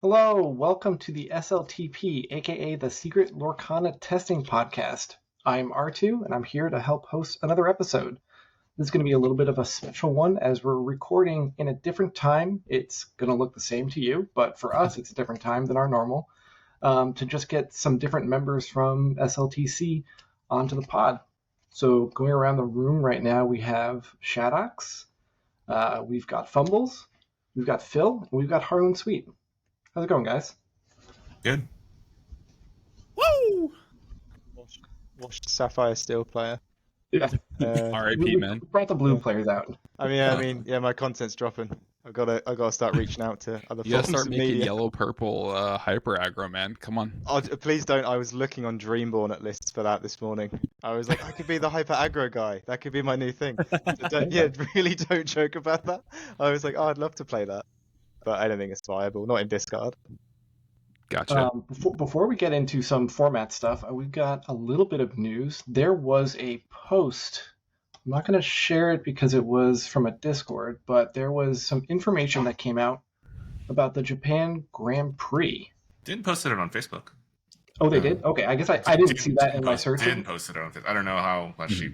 Hello, welcome to the SLTP, aka the Secret Lorcana Testing Podcast. I'm R2, and I'm here to help host another episode. This is going to be a little bit of a special one as we're recording in a different time. It's going to look the same to you, but for us, it's a different time than our normal, to just get some different members from SLTC onto the pod. So going around the room right now, we have Shadox, we've got Fumbles, we've got Phil, and we've got Harlan Sweet. How's it going, guys? Good. Woo! Washed Sapphire Steel player. Yeah. R.I.P. man. We brought the blue players out. I mean, my content's dropping. I gotta start reaching out to other You gotta forms start of making media. yellow purple hyper aggro, man. Come on. Oh, please don't. I was looking on Dreamborn at lists for that this morning. I was like, I could be the hyper aggro guy. That could be my new thing. So really don't joke about that. I was like, I'd love to play that, but I don't think it's viable. Not in discard. Gotcha. Before we get into some format stuff, we've got a little bit of news. There was a post. I'm not going to share it because it was from a Discord, but there was some information that came out about the Japan Grand Prix. Didn't post it on Facebook. Oh, they did? Okay, I guess I didn't see that in my search. Didn't post it on Facebook. I don't know how much she...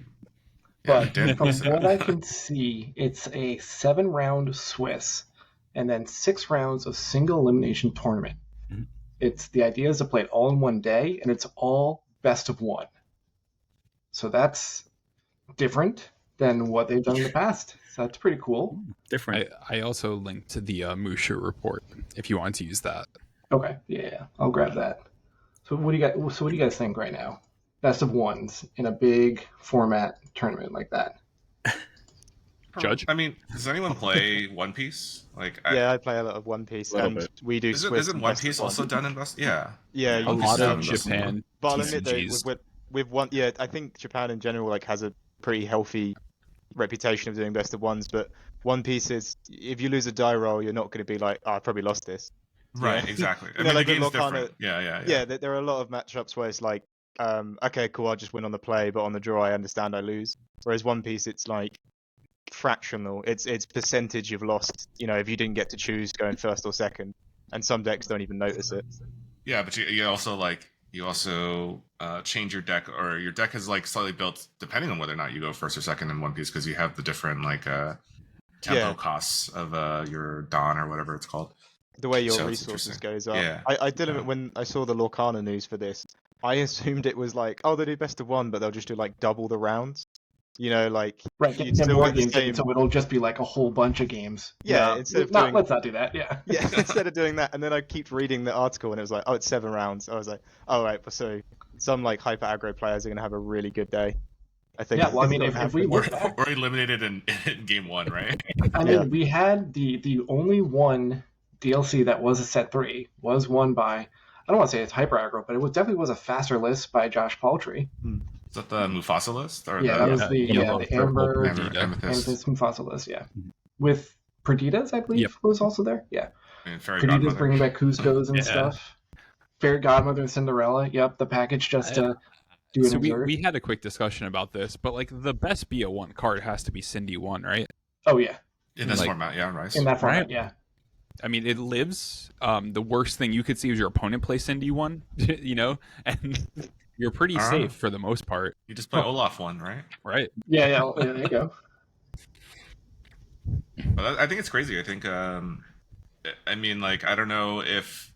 But didn't from post it. what I can see, it's a 7-round Swiss and then 6 rounds of single elimination tournament. It's the idea is to play it all in one day, and it's all best of one. So that's different than what they've done in the past. So that's pretty cool. Different. I also linked to the Musha report if you want to use that. Okay, yeah, I'll grab that. So what do you guys think right now? Best of ones in a big format tournament like that. Judge? I mean, does anyone play One Piece? I play a lot of One Piece, and bit. we do. Isn't One Piece also done in Best? Yeah. Yeah, A you lot can of do Japan But I'll admit TCGs. though, with one, I think Japan in general has a pretty healthy reputation of doing best of ones. But One Piece is, if you lose a die roll, you're not going to be like, I probably lost this. Right, Yeah. exactly. I You mean, know, the like game's with Lorcana- different. Yeah. Yeah, there are a lot of matchups where it's like, okay, cool, I'll just win on the play, but on the draw, I understand I lose. Whereas One Piece, it's like fractional. It's percentage you've lost. You know, if you didn't get to choose going first or second, and some decks don't even notice it. Yeah, but you also change your deck, or your deck is like slightly built depending on whether or not you go first or second in One Piece, because you have the different tempo costs of your Dawn or whatever it's called. The way your So it's resources interesting. goes up. Yeah. I did it when I saw the Lorcana news for this. I assumed it was like, oh, they do best of one, but they'll just do like double the rounds. You know, like Right, you'd get still more get the games, same- so it'll just be like a whole bunch of games. Yeah, instead of doing- let's not do that. Yeah. Yeah, instead of doing that, and then I keep reading the article, and it was like, oh, it's 7 rounds. I was like, oh right, so some like hyper aggro players are gonna have a really good day. I think. Yeah, well, I mean, if we look at We're eliminated in game 1, right? I mean, we had the only one DLC that was a set 3 was won by, I don't want to say it's hyper aggro, but it definitely was a faster list by Josh Paltry. Is that the Mufasa list? Or Yeah, the, that was the yellow, the purple, Amber Amethyst. Amethyst Mufasa list, yeah. With Perdidas, I believe, Yep. was also there. Yeah. and Fairy Perdidas Godmother. bringing back Cusco's and Yeah. stuff. Fairy Godmother and Cinderella. Yep, the package just to do an So observe. we had a quick discussion about this, but like the best BO1 card has to be Cindy 1, right? Oh, yeah. In this like- format, yeah, right. In that format, Right. yeah. I mean, it lives. The worst thing you could see is your opponent play Cindy 1, you know, and you're pretty Ah. safe for the most part, You just play Olaf 1, right? right? Yeah, there you go. But I think it's crazy. I think, I mean, like, I don't know if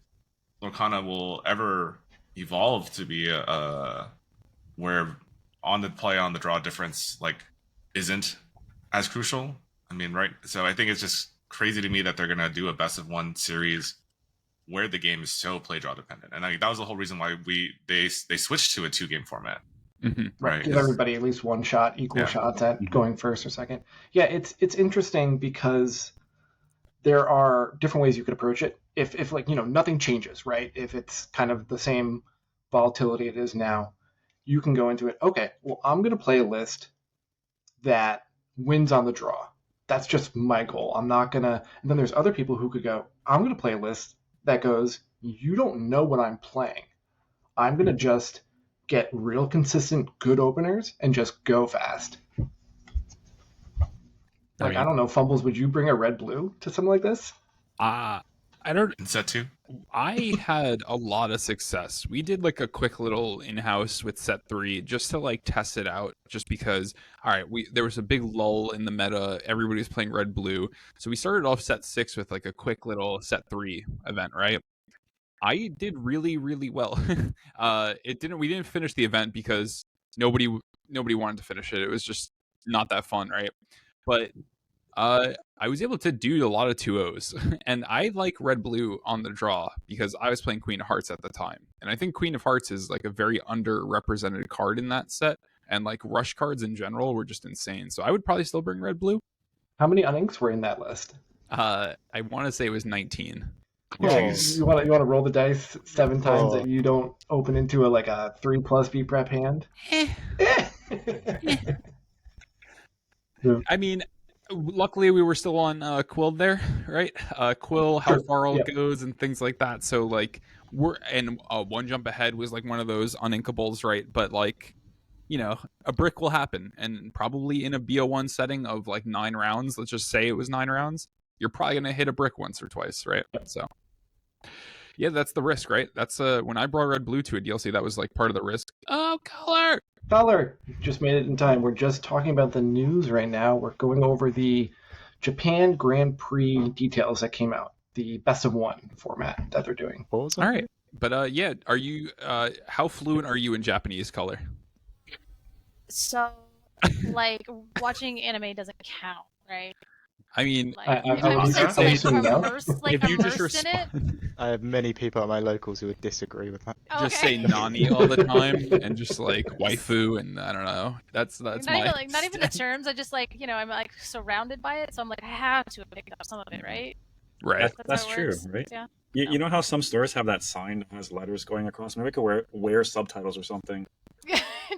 Lorcana will ever evolve to be where on the play, on the draw difference, like, isn't as crucial. I mean, right? So I think it's just crazy to me that they're going to do a best of one series where the game is so play draw dependent. And that was the whole reason why they switched to a 2-game format. Hmm. Right. Give everybody at least one shot, equal shots at going first or second. Yeah, it's interesting because there are different ways you could approach it. If like, you know, nothing changes, right? If it's kind of the same volatility it is now, you can go into it, okay, well, I'm going to play a list that wins on the draw. That's just my goal. I'm not going to... And then there's other people who could go, I'm going to play a list that goes, you don't know what I'm playing. I'm going to just get real consistent good openers and just go fast. Like, mean- I don't know, Fumbles, would you bring a red-blue to something like this? I don't. In set 2? I had a lot of success. We did like a quick little in-house with set 3 just to like test it out, just because all right, there was a big lull in the meta, everybody was playing red blue. So we started off set 6 with like a quick little set 3 event, right? I did really, really well. We didn't finish the event because nobody wanted to finish it. It was just not that fun, right? But I was able to do a lot of 2-0s, and I like red blue on the draw because I was playing Queen of Hearts at the time, and I think Queen of Hearts is like a very underrepresented card in that set, and like rush cards in general were just insane. So I would probably still bring red blue. How many uninks were in that list? I want to say it was 19. Oh, Jeez. you want to roll the dice 7 times that you don't open into a 3+ B prep hand? I mean, luckily we were still on Quill there, right? Quill, how far all goes and things like that. So like one jump ahead was like one of those uninkables, right? But like, you know, a brick will happen, and probably in a BO1 setting of like 9 rounds, let's just say it was 9 rounds, you're probably gonna hit a brick once or twice, right? So yeah, that's the risk, right? That's when I brought red blue to a DLC, that was like part of the risk. Oh, color! Just made it in time. We're just talking about the news right now. We're going over the Japan Grand Prix details that came out, the best of 1 format that they're doing. What was that? All right, but yeah, are you? How fluent are you in Japanese, color? So, like, watching anime doesn't count, right? I mean, Like, I if I would wasn't say like so, no. immersed, like if you just immersed in it. I have many people at my locals who would disagree with that. just Okay. say nani all the time and just like waifu, and I don't know. That's not my even, like, not even the terms. I just like, you know, I'm like surrounded by it, so I'm like, I have to pick up some of it, right? right. That's how it true, works. right? Yeah. You know how some stores have that sign that has letters going across? Maybe I could wear subtitles or something.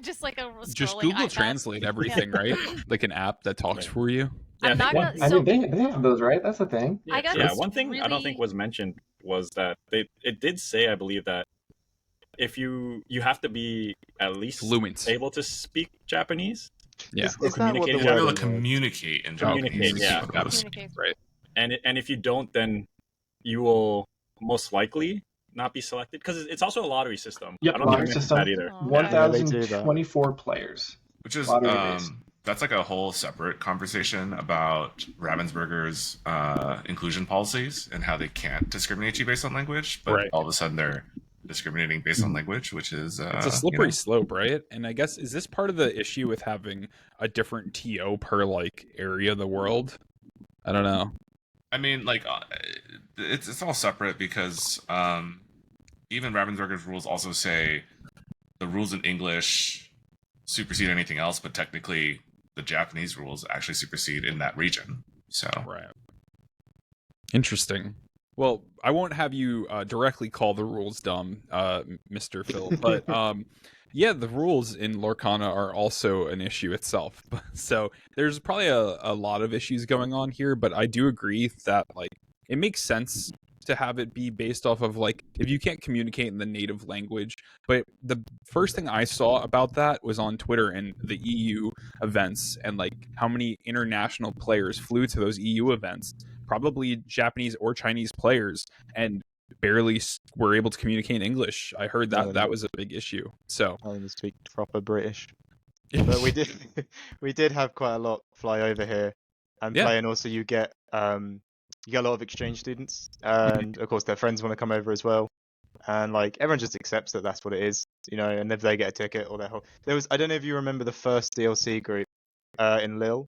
Just like a Just scrolling Google iPad. Translate everything, right? Like an app that talks Right. for you. Yeah, I'm I think not one- gonna. I So mean, they have those, right? That's the thing. I got yeah, this one thing I don't think really- was mentioned was that it did say, I believe, that if you have to be at least Fluent. able to speak Japanese. Yeah. Is that what communicate the in You're word able is? to communicate in Communicate, Japanese. yeah. communicate. Right. And if you don't, then you will most likely not be selected, because it's also a lottery system. Yep, I don't lottery think I mentioned system. that either. Oh, Yeah, they do that. 1,024 players. Which is Lottery based. that's like a whole separate conversation about Ravensburger's inclusion policies and how they can't discriminate you based on language, but Right. all of a sudden they're discriminating based on language, which is It's a slippery slope, right? And I guess, is this part of the issue with having a different TO per like area of the world? I don't know. I mean, like it's all separate because even Ravensburger's rules also say the rules in English supersede anything else, but technically the Japanese rules actually supersede in that region. So Right. Interesting. Well, I won't have you directly call the rules dumb, Mr. Phil, but yeah, the rules in Lorcana are also an issue itself. So there's probably a lot of issues going on here, but I do agree that like it makes sense to have it be based off of like if you can't communicate in the native language. But the first thing I saw about that was on Twitter and the EU events, and like how many international players flew to those EU events, probably Japanese or Chinese players, and barely were able to communicate in English. I heard that that was a big issue. So I only speak proper British. But we did have quite a lot fly over here and Yeah. play, and also you get a lot of exchange students, and of course their friends want to come over as well, and like everyone just accepts that that's what it is, you know. And if they get a ticket or I don't know if you remember the first DLC group in Lille,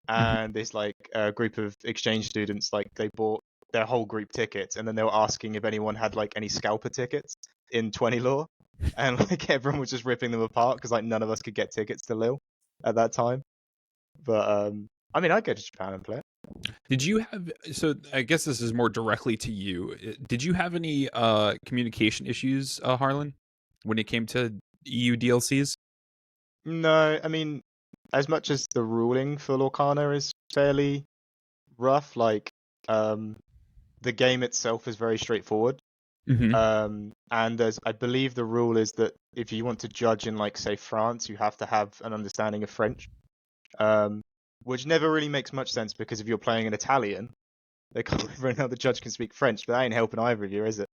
and this like group of exchange students, like they bought their whole group tickets, and then they were asking if anyone had like any scalper tickets in 20 lore, and like everyone was just ripping them apart because like none of us could get tickets to Lille at that time. But I mean, I'd go to Japan and play it. did you have, so I guess this is more directly to you, did you have any communication issues, Harlan, when it came to EU DLCs? No, I mean, as much as the ruling for Lorcana is fairly rough, like the game itself is very straightforward. Mm-hmm. And I believe the rule is that if you want to judge in, like, say, France, you have to have an understanding of French, which never really makes much sense, because if you're playing in Italian, They come over and now the judge can speak French, but that ain't helping either of you, is it?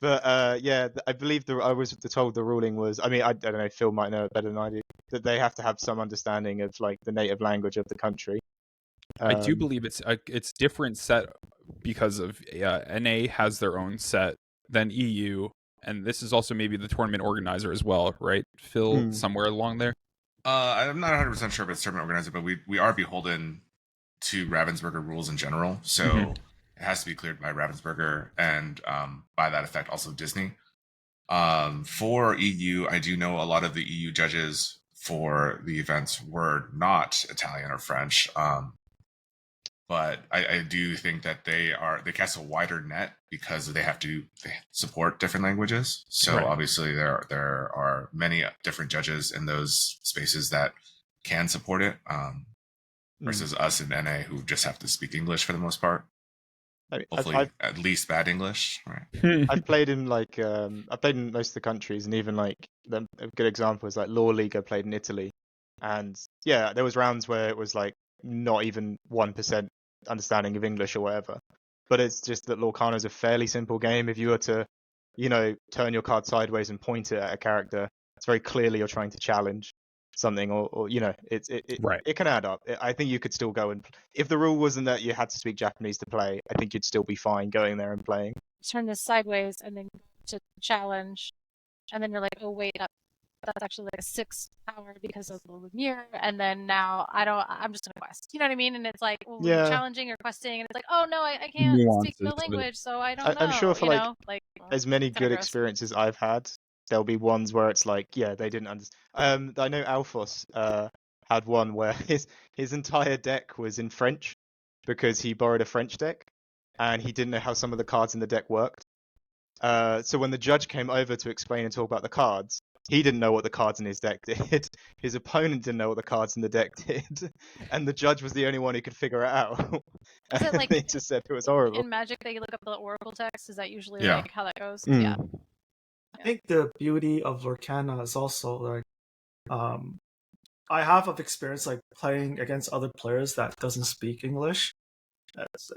Yeah, I believe I was told the ruling was. I mean, I don't know. Phil might know it better than I do. That they have to have some understanding of like the native language of the country. I do believe it's different set because of NA has their own set than EU, and this is also maybe the tournament organizer as well, right? Phil, somewhere along there. I'm not 100% sure if it's tournament organizer, but we are beholden to Ravensburger rules in general, so it has to be cleared by Ravensburger, and by that effect also Disney. For EU, I do know a lot of the EU judges for the events were not Italian or French, but I do think that they cast a wider net because they support different languages. So obviously there are many different judges in those spaces that can support it. Versus us in NA who just have to speak English for the most part. Hopefully, at least bad English. Right. I've played in I've played in most of the countries, and even a good example is like Law League. I played in Italy, and yeah, there was rounds where it was like not even 1% understanding of English or whatever. But it's just that Lorcana is a fairly simple game. If you were to, turn your card sideways and point it at a character, it's very clearly you're trying to challenge something, or it can add up. I think you could still go and if the rule wasn't that you had to speak Japanese to play, I think you'd still be fine going there and playing. Turn this sideways and then to challenge, and then you're like, oh wait, that's actually like a 6 power because of the Lumiere, and then now I'm just gonna quest. You know what I mean? And it's like, well, you're challenging or questing, and it's like, oh no, I can't speak the language, so I don't know. I'm sure for as many good experiences I've had, there'll be ones where it's like, yeah, they didn't understand. I know Alphos had one where his entire deck was in French because he borrowed a French deck and he didn't know how some of the cards in the deck worked. So when the judge came over to explain and talk about the cards, he didn't know what the cards in his deck did. His opponent didn't know what the cards in the deck did, and the judge was the only one who could figure it out. Is it like they just said it was horrible. In Magic, they look up the Oracle text. Is that usually like how that goes? Yeah. I think the beauty of Lorcana is also like, I have experience like playing against other players that doesn't speak English.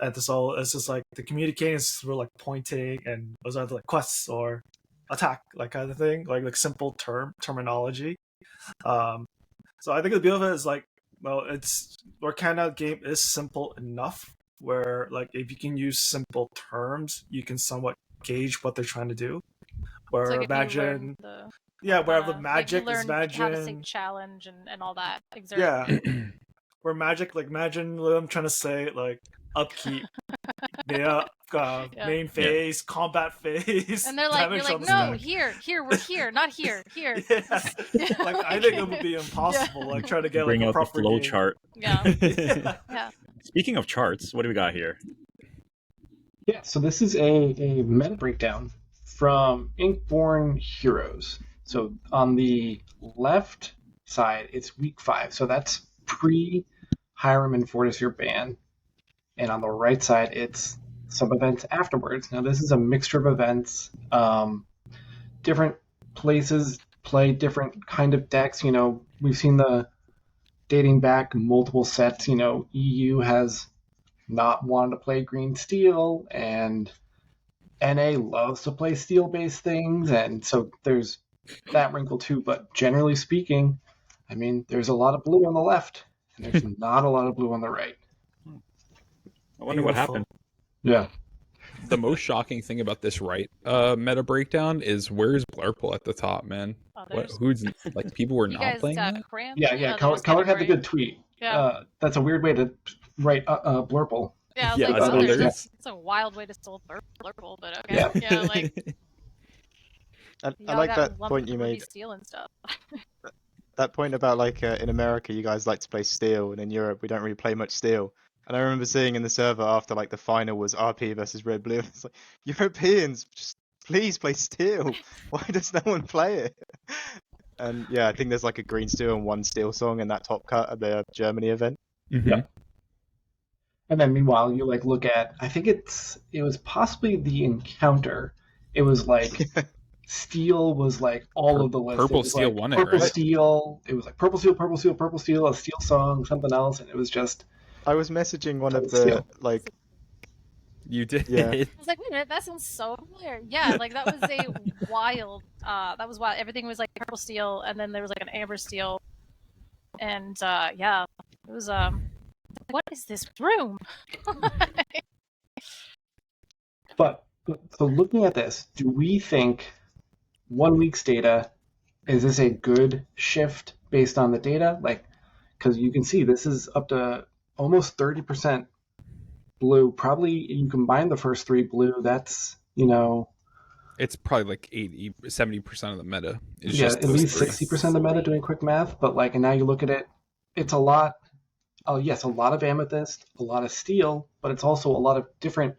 And so it's just like the communicating is through like pointing and those are like quests or attack, like kind of thing, like simple terminology. So I think the beauty of it is like, well, it's Lorcana game is simple enough where like if you can use simple terms, you can somewhat gauge what they're trying to do. Where like imagine, where the magic like is imagine how to say challenge and all that. Exert. Yeah, where magic, like imagine what I'm trying to say, like upkeep, main phase, combat phase, and they're like, you're like, no, here, we're here, not here. Like I think it would be impossible. Like trying to get bring like a out proper the flow game. chart. Yeah. Speaking of charts, what do we got here? Yeah, so this is a meta breakdown from Inkborn Heroes. So on the left side, it's week 5. So that's pre-Hiram and Fortisier ban. And on the right side, it's some events afterwards. Now, this is a mixture of events. Different places play different kind of decks. We've seen the dating back multiple sets. EU has not wanted to play green steel, and NA loves to play steel-based things, and so there's that wrinkle too. But generally speaking, I mean, there's a lot of blue on the left, and there's not a lot of blue on the right. I wonder what happened. Yeah. The most shocking thing about this meta breakdown is where's Blurple at the top, man? Who's like people were not playing that? Yeah. Color had the good tweet. Yeah. That's a weird way to write Blurple. Yeah, it's a wild way to spell Blurple, but okay. Yeah, like. I like that point you made. Steel and stuff. That point about like in America, you guys like to play steel, and in Europe, we don't really play much steel. And I remember seeing in the server after like the final was RP versus Red Blue. It's like, Europeans, just please play steel. Why does no one play it? And yeah, I think there's like a green steel and one steel song in that top cut at the Germany event. Mm-hmm. Yeah. And then meanwhile, you like look at, I think it was possibly the Encounter. It was like steel was like all of the list. Purple Steel won it, right? Purple Steel. It was like purple steel, a steel song, something else, and it was just I was messaging one of Steal. the like. You did. Yeah. I was like, wait a minute, that sounds so familiar. Yeah, like that was a wild. That was wild. Everything was like purple steel, and then there was like an amber steel, and yeah, it was what is this room? But so looking at this, do we think 1 week's data, is this a good shift based on the data? Like, because you can see this is up to almost 30% blue. Probably you combine the first 3 blue, that's, It's probably like 70% of the meta. It's yeah, just at those least 3. 60% of the meta doing quick math. But like, and now you look at it, it's a lot. Oh yes, a lot of amethyst, a lot of steel, but it's also a lot of different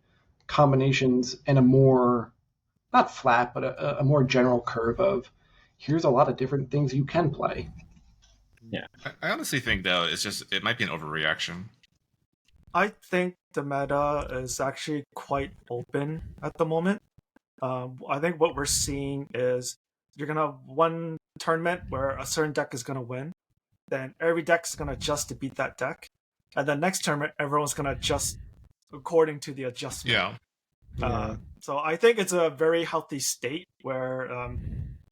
combinations and a more, not flat, but a more general curve of here's a lot of different things you can play. I honestly think though it might be an overreaction. I think the meta is actually quite open at the moment. I think what we're seeing is you're gonna have one tournament where a certain deck is gonna win, then every deck is gonna adjust to beat that deck, and then next tournament everyone's gonna adjust according to the adjustment. Yeah. So I think it's a very healthy state where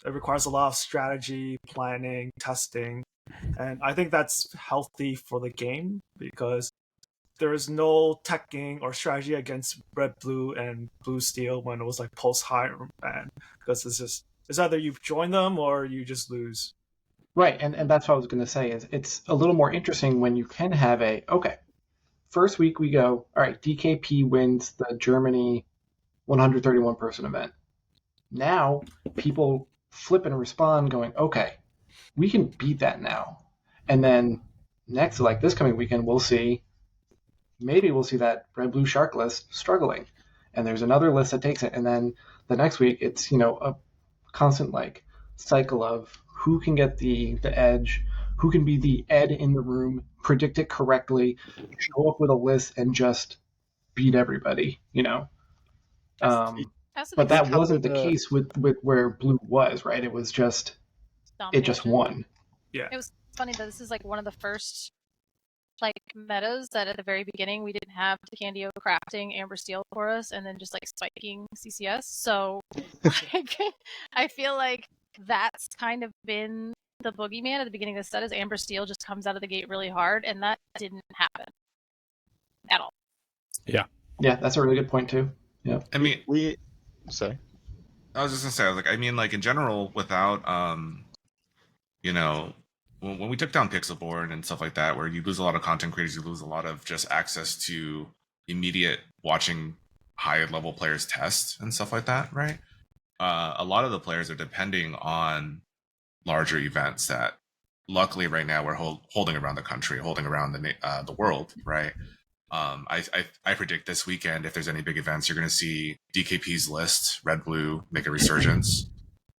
it requires a lot of strategy, planning, testing, and I think that's healthy for the game because there is no teching or strategy against red blue and blue steel when it was like post high ban, because it's either you join them or you just lose. Right, and that's what I was going to say is it's a little more interesting when you can have first week we go, all right, DKP wins the Germany 131 person event. Now people flip and respond going, okay, we can beat that now. And then next, like this coming weekend, we'll see that red blue shark list struggling. And there's another list that takes it. And then the next week it's, a constant like cycle of who can get the edge, who can be the ed in the room, predict it correctly, show up with a list and just beat everybody, But that wasn't the case with where blue was, right? It was just it just won. Yeah. It was funny that this is like one of the first like metas that at the very beginning we didn't have Candio crafting amber steel for us and then just like spiking CCS. So like, I feel like that's kind of been the boogeyman at the beginning of the set is amber steel just comes out of the gate really hard, and that didn't happen at all. Yeah, that's a really good point too. Yeah. I mean, Sorry. I was just gonna say, I was like, I mean, like in general, without, when we took down Pixelborn and stuff like that, where you lose a lot of content creators, you lose a lot of just access to immediate watching high level players test and stuff like that, right? A lot of the players are depending on larger events that, luckily, right now we're holding around the country, holding around the world, right? I predict this weekend, if there's any big events, you're going to see DKP's list, red blue, make a resurgence.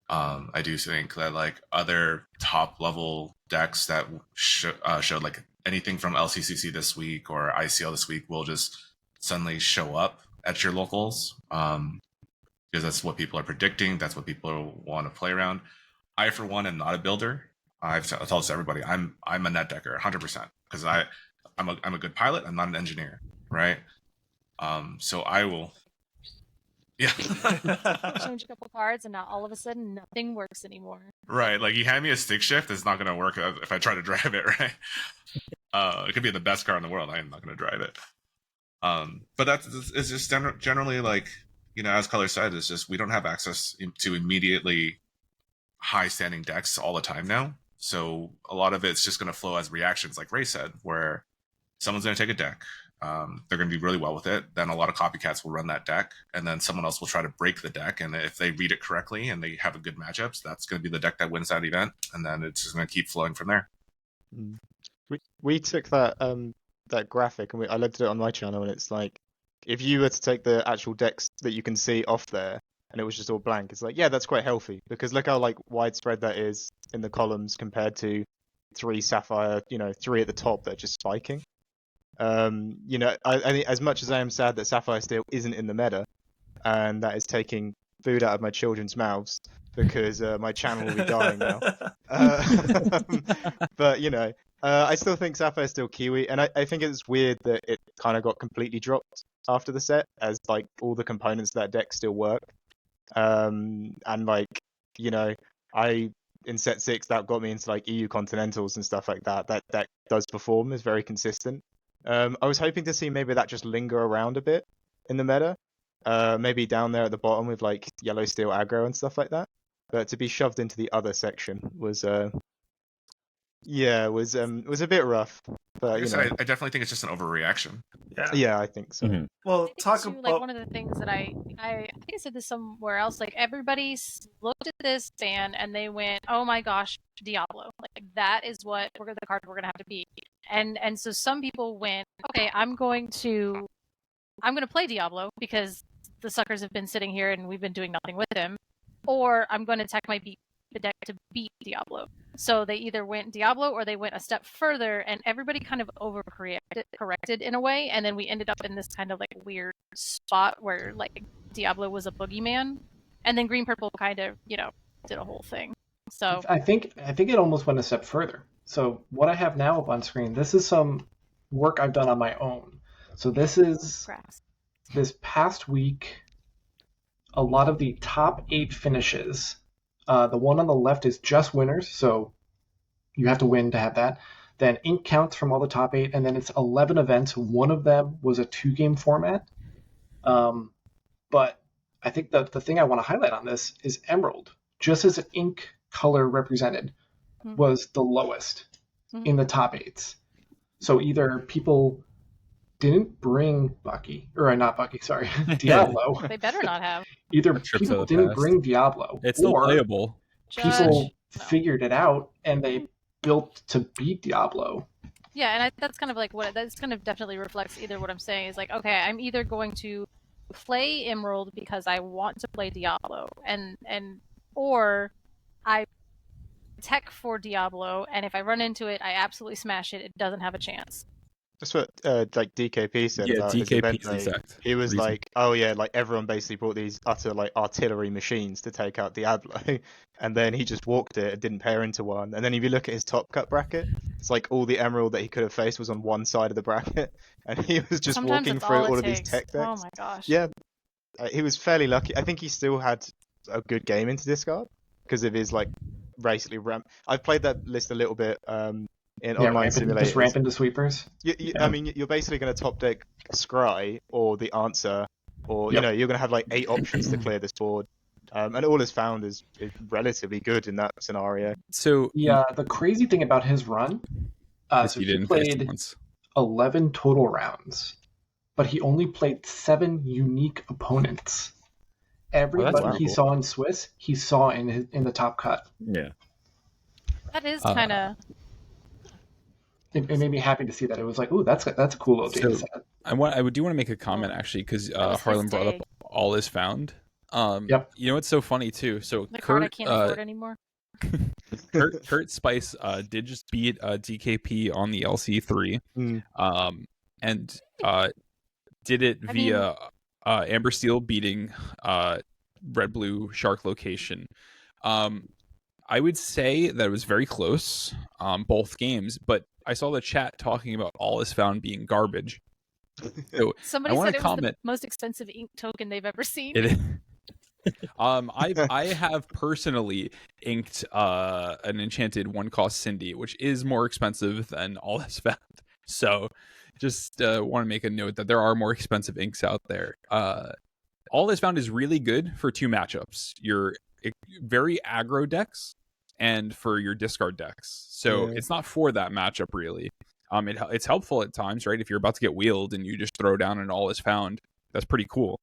I do think that like other top level decks that showed like anything from LCCC this week or ICL this week will just suddenly show up at your locals, because that's what people are predicting. That's what people want to play around. I, for one, am not a builder. I've told this to everybody. I'm a net decker 100% because I'm a good pilot. I'm not an engineer, right? So I will. Yeah. Change a couple cards, and now all of a sudden nothing works anymore. Right, like you hand me a stick shift, it's not going to work if I try to drive it, right? It could be the best car in the world. I am not going to drive it. But it's just generally like, as Color said, it's just we don't have access to immediately high standing decks all the time now. So a lot of it's just going to flow as reactions, like Ray said, where someone's going to take a deck. They're going to do really well with it. Then a lot of copycats will run that deck, and then someone else will try to break the deck. And if they read it correctly and they have a good matchups, that's going to be the deck that wins that event. And then it's just going to keep flowing from there. We took that graphic and I looked at it on my channel, and it's like, if you were to take the actual decks that you can see off there, and it was just all blank, it's like, yeah, that's quite healthy, because look how like widespread that is in the columns compared to 3 Sapphire, 3 at the top that are just spiking. I think as much as I am sad that Sapphire Steel isn't in the meta, and that is taking food out of my children's mouths, because my channel will be dying now. But I still think Sapphire's still Kiwi, and I think it's weird that it kind of got completely dropped after the set, as like all the components of that deck still work. And like, you know, in set 6 that got me into like EU Continentals and stuff like that. That deck does perform, is very consistent. I was hoping to see maybe that just linger around a bit in the meta. Maybe down there at the bottom with like yellow steel aggro and stuff like that. But to be shoved into the other section was a bit rough. But Like I said, I definitely think it's just an overreaction. yeah, I think so. Mhm. Well, I think talk too, about like one of the things that I think I said this somewhere else. Like everybody looked at this ban and they went, "Oh my gosh, Diablo! Like that is what the card we're gonna have to beat." And so some people went, "Okay, I'm going to play Diablo because the suckers have been sitting here and we've been doing nothing with him, or I'm going to tech my deck to beat Diablo." So they either went Diablo or they went a step further, and everybody kind of corrected in a way, and then we ended up in this kind of like weird spot where like Diablo was a boogeyman, and then Green Purple kind of did a whole thing. So I think it almost went a step further. So what I have now up on screen, this is some work I've done on my own. So this is this past week, a lot of the top 8 finishes. The one on the left is just winners, so you have to win to have that. Then ink counts from all the top 8, and then it's 11 events. One of them was a 2-game format. But I think the thing I want to highlight on this is Emerald, just as an ink color represented, was the lowest in the top 8s. So either people didn't bring Diablo. they better not have. Either people didn't bring Diablo, It's still playable. People figured it out and they built to beat Diablo. Yeah, and that's kind of like that's kind of definitely reflects either what I'm saying is like, okay, I'm either going to play Emerald because I want to play Diablo, or I tech for Diablo, and if I run into it, I absolutely smash it. It doesn't have a chance. That's what like DKP said about his DKP event. is exact. He was reason. like, "Oh yeah, like everyone basically brought these utter like artillery machines to take out Diablo," and then he just walked it and didn't pair into one. And then if you look at his top cut bracket, it's like all the Emerald that he could have faced was on one side of the bracket, and he was just Sometimes walking that's through all all it of these takes. tech decks. Oh my gosh. Yeah, he was fairly lucky. I think he still had a good game into discard because of his like basically ramp. I've played that list a little bit. In online simulators. Just ramp into sweepers. I mean, you're basically going to top deck Scry or the Answer, or you're going to have like 8 options to clear this board, and all is found is relatively good in that scenario. So the crazy thing about his run, so he played 11 total rounds, but he only played 7 unique opponents. Everybody he saw in Swiss, he saw in the top cut. Yeah, that is kind of. It made me happy to see that. It was like, ooh, that's a cool little data set. I do want to make a comment actually because Harlan brought up all is found. Yep. You know what's so funny too? So the card I can't afford anymore. Kurt Spice did just beat DKP on the LC3, and did it via Amber Steel beating Red Blue Shark Location. I would say that it was very close, both games, but I saw the chat talking about all is found being garbage. So somebody said it was the most expensive ink token they've ever seen. I have personally inked an enchanted 1-cost Cindy, which is more expensive than all is found. So just want to make a note that there are more expensive inks out there. All is found is really good for 2 matchups. Your very aggro decks and for your discard decks. So it's not for that matchup really. It's helpful at times, right? If you're about to get wheeled and you just throw down an all is found, that's pretty cool.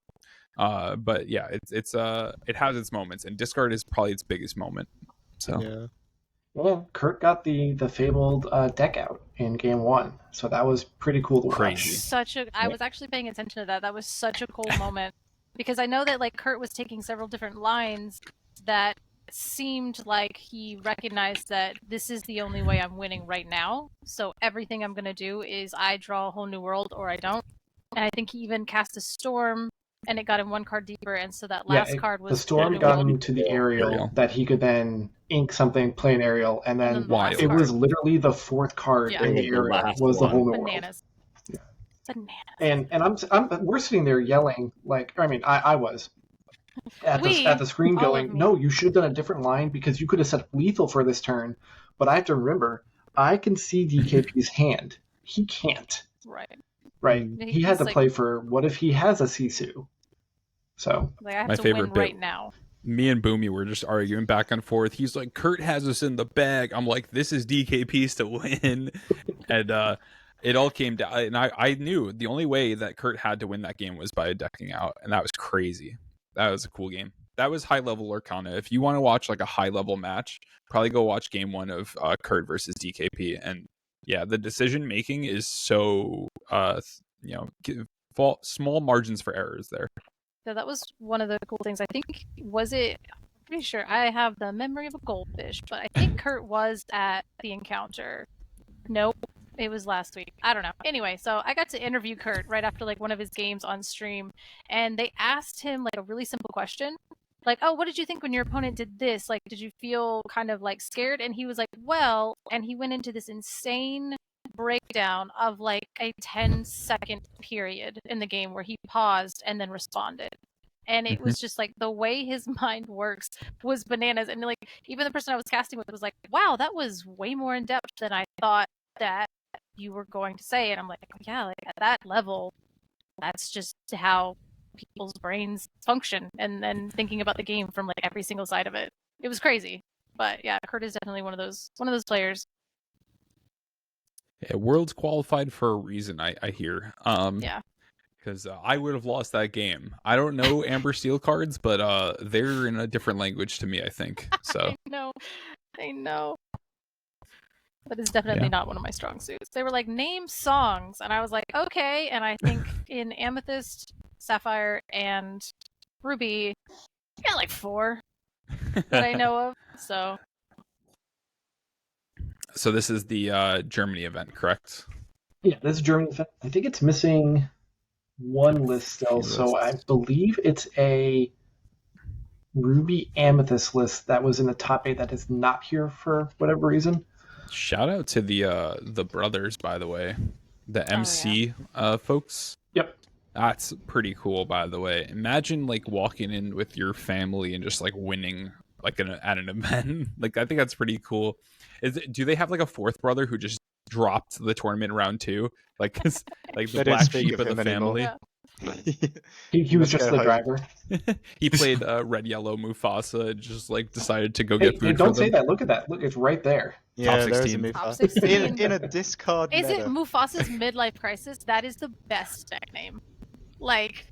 But yeah, it has its moments, and discard is probably its biggest moment. So yeah. Well, Kurt got the fabled deck out in game 1, so that was pretty cool to watch. I was actually paying attention to that. That was such a cool moment because I know that like Kurt was taking several different lines that seemed like he recognized that this is the only way I'm winning right now. So everything I'm going to do is I draw a whole new world or I don't. And I think he even cast a storm and it got him one card deeper, and so that Yeah, last card was the storm the got dual. him to the aerial that he could then ink something, play an aerial, and And then then the last it was card. literally the fourth card Yeah. in the The area last was the one. whole new world. Bananas. Yeah. Bananas. And we're sitting there yelling, like, I mean, I was at the screen all of going, me. no, you should have done a different line because you could have set up lethal for this turn. But I have to remember, I can see DKP's hand. He can't. Right. Right. He's He had to like- play for what if he has a Sisu? So Like, I have My to favorite win bit- right now. Me and Boomy were just arguing back and forth. He's like, Kurt has us in the bag. I'm like, this is DKP's to win. And it all came down. And I knew the only way that Kurt had to win that game was by decking out. And that was crazy. That was a cool game. That was high level Lorcana. If you want to watch like a high level match, probably go watch game 1 of Kurt versus DKP. And yeah, the decision making is so, small margins for errors there. So that was one of the cool things. I think, I'm pretty sure I have the memory of a goldfish, but I think Kurt was at the encounter. Nope, it was last week. I don't know. Anyway, so I got to interview Kurt right after like one of his games on stream, and they asked him like a really simple question. Like, oh, what did you think when your opponent did this? Like, did you feel kind of like scared? And he was like, well, and he went into this insane breakdown of like a 10-second period in the game where he paused and then responded. And it was just like the way his mind works was bananas. And like even the person I was casting with was like, wow, that was way more in depth than I thought that you were going to say. And I'm like, yeah, like at that level, that's just how people's brains function. And then thinking about the game from like every single side of it. It was crazy. But yeah, Kurt is definitely one of those players. Yeah, Worlds qualified for a reason, I hear. Yeah. Because I would have lost that game. I don't know Amber Steel cards, but they're in a different language to me, I think. So I know. That is definitely not one of my strong suits. They were like, name songs. And I was like, okay. And I think in Amethyst, Sapphire, and Ruby, I got like 4 that I know of. So this is the Germany event, correct? yeah, this German event, I think it's missing one list still. So I believe it's a Ruby Amethyst list that was in the top 8 that is not here for whatever reason. Shout out to the brothers, by the way, the MC folks. Yep. That's pretty cool, by the way. Imagine like walking in with your family and just like winning like at an event. Like I think that's pretty cool. Do they have like a 4th brother who just dropped the tournament round 2? Like like the They don't black speak sheep of of the him anymore. family. Yeah. He was Let's just go the home. driver. He played red yellow Mufasa and just like decided to go Hey, get food. don't for say them. that. Look at that. Look, it's right there. Yeah, Top there's a 16. Top Mufasa. 16. In a discard Is it meta. Mufasa's Midlife Crisis? That is the best deck name. Like,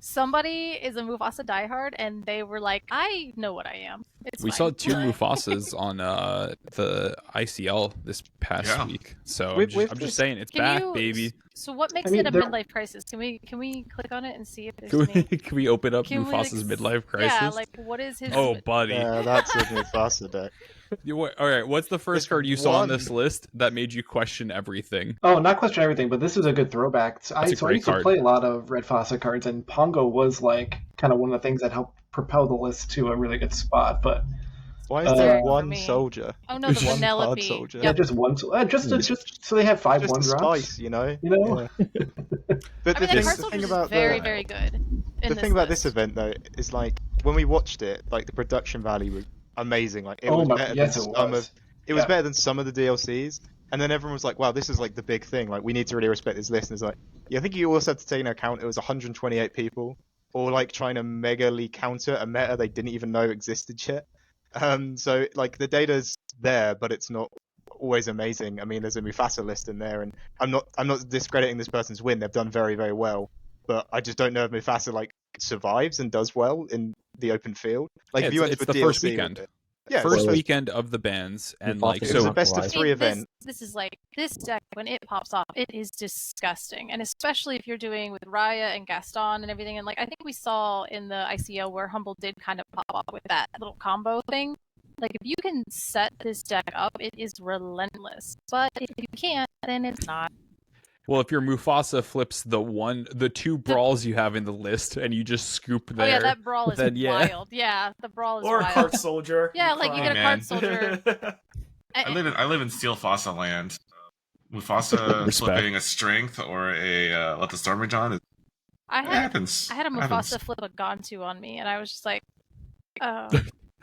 somebody is a Mufasa diehard, and they were like, I know what I am. It's We fine. saw 2 Mufasas on the ICL this past Yeah. week. So With- I'm just saying it's Can back, you- baby. So what makes I mean, it a there- midlife crisis? Can we click on it and see if there's Can we, any... can we open up Can we, Mufasa's like, midlife crisis? Yeah, like what is his? Oh, buddy. Yeah, that's a Mufasa deck. All right, what's the first Just card you saw on one. this list that made you question everything? Oh, not question everything, but this is a good throwback. That's a I great used to card. play a lot of Red Fossa cards, and Pongo was like kind of one of the things that helped propel the list to a really good spot. But Why is Uh, there For one me. soldier? Oh no, the One vanilla card bee. soldier. yeah, Yep. just one, just so they have 5 Just one the drops. spice, you know? You know, Yeah. But I mean, that the card thing soldier is about very, the, very good. In the thing about this list. event though is like when we watched it, like the production value was amazing. Like it Oh was my- better yes, than it some was. of it was Yeah. better than some of the DLCs. And then everyone was like, "Wow, this is like the big thing. Like we need to really respect this list." And it's like, yeah, I think you also have to take into account it was 128 people, all like trying to megally counter a meta they didn't even know existed yet. So like the data's there, but it's not always amazing. I mean, there's a Mufasa list in there, and I'm not discrediting this person's win. They've done very, very well, but I just don't know if Mufasa like survives and does well in the open field. Like Yeah, if you it's went to the a first DLC weekend. with it. Yeah, First it's the weekend of the bans, and Mufasa like is It was so a best of I 3 mean, event. This is like this deck when it pops off, it is disgusting, and especially if you're doing with Raya and Gaston and everything. And like I think we saw in the ICO where Humble did kind of pop up with that little combo thing. Like if you can set this deck up, it is relentless. But if you can't, then it's not. Well, if your Mufasa flips the two brawls you have in the list, and you just scoop there. Oh yeah, that brawl is then, yeah. wild. Yeah, the brawl is Or a wild. cart soldier. Yeah, like you get a man. cart soldier. I live in Steel Fasa land. Mufasa Respect. flipping a strength or a let the storm rage on. It happens. I had a It Mufasa happens. flip a Gantu on me, and I was just like, oh.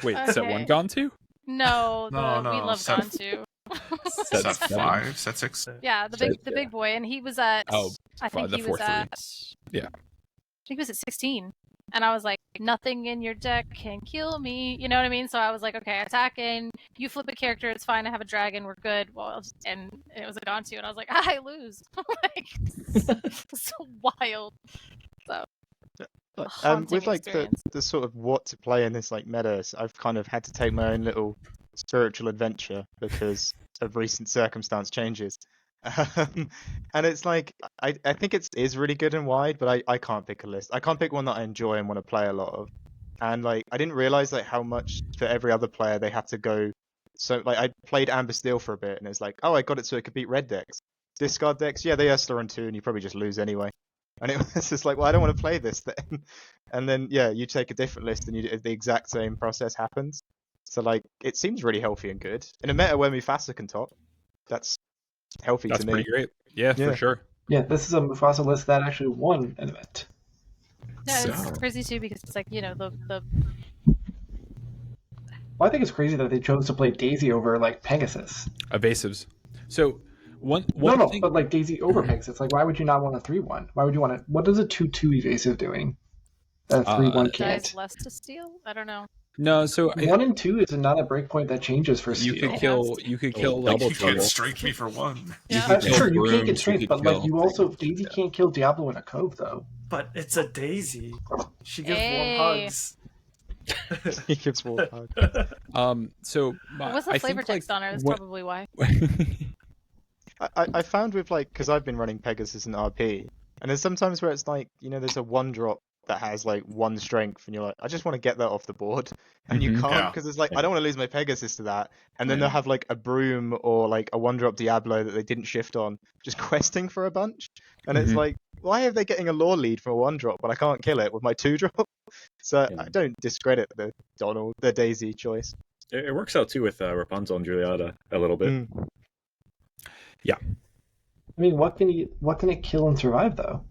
Wait, set Okay. 1 gone to? No, No, we no, love set- Gantu. Set Set 5, set 6. Yeah, the big boy, and he was at. Oh, I think the he was 4-3. at. Yeah. I think he was at 16, and I was like, nothing in your deck can kill me. You know what I mean? So I was like, okay, attacking. You flip a character, it's fine. I have a dragon, we're good. Well, and it was a Gantu, and I was like, I lose. Like, so wild. So. Haunting With like experience. the sort of what to play in this like meta, I've kind of had to take my own little spiritual adventure because of recent circumstance changes. And it's like I think it is really good and wide, but I can't pick a list. I can't pick one that I enjoy and want to play a lot of. And like I didn't realize like how much for every other player they have to go. So like I played Amber Steel for a bit, and it's like, oh, I got it so it could beat red decks. Discard decks, yeah, they Ursula on 2, and you probably just lose anyway. And it was just like, well, I don't want to play this then. And then, yeah, you take a different list and the exact same process happens. So, like, it seems really healthy and good. In a meta where Mufasa can top, that's healthy That's to me. pretty great. Yeah, Yeah. for sure. Yeah, this is a Mufasa list that actually won an event. Yeah, it's So- crazy too because it's like, you know, the Well, I think it's crazy that they chose to play Daisy over like Pegasus. Evasives. So one No, thing. but like Daisy over Pegasus. Like, why would you not want a 3-1? Why would you want it? What is a 2-2 evasive doing? That 3-1 dies can't. less to steal. I don't know. No, so 1 and 2 is not a breakpoint that changes for you steal. could kill. You could kill like double You trouble. can't strike me for 1. Yeah. could kill Sure, you brooms, can't get you strength, could but like kill- you also Daisy can't kill Diablo in a cove though. But it's a Daisy. She gives Hey. warm hugs. He gives warm hug. So What's the I flavor think, like, text on it? That's what- probably why. I found with like, because I've been running Pegasus and RP, and there's sometimes where it's like, you know, there's a 1-drop that has like 1 strength, and you're like, I just want to get that off the board, and you Mhm. can't Yeah. because it's like I don't want to lose my Pegasus to that, and then Yeah. they'll have like a broom or like a 1-drop Diablo that they didn't shift on, just questing for a bunch, and it's Mhm. like, why are they getting a lore lead for a 1-drop but I can't kill it with my 2-drop? So Yeah. I don't discredit the Daisy choice. It works out too with Rapunzel and Julieta a little bit. Mm. I mean, what can it kill and survive though?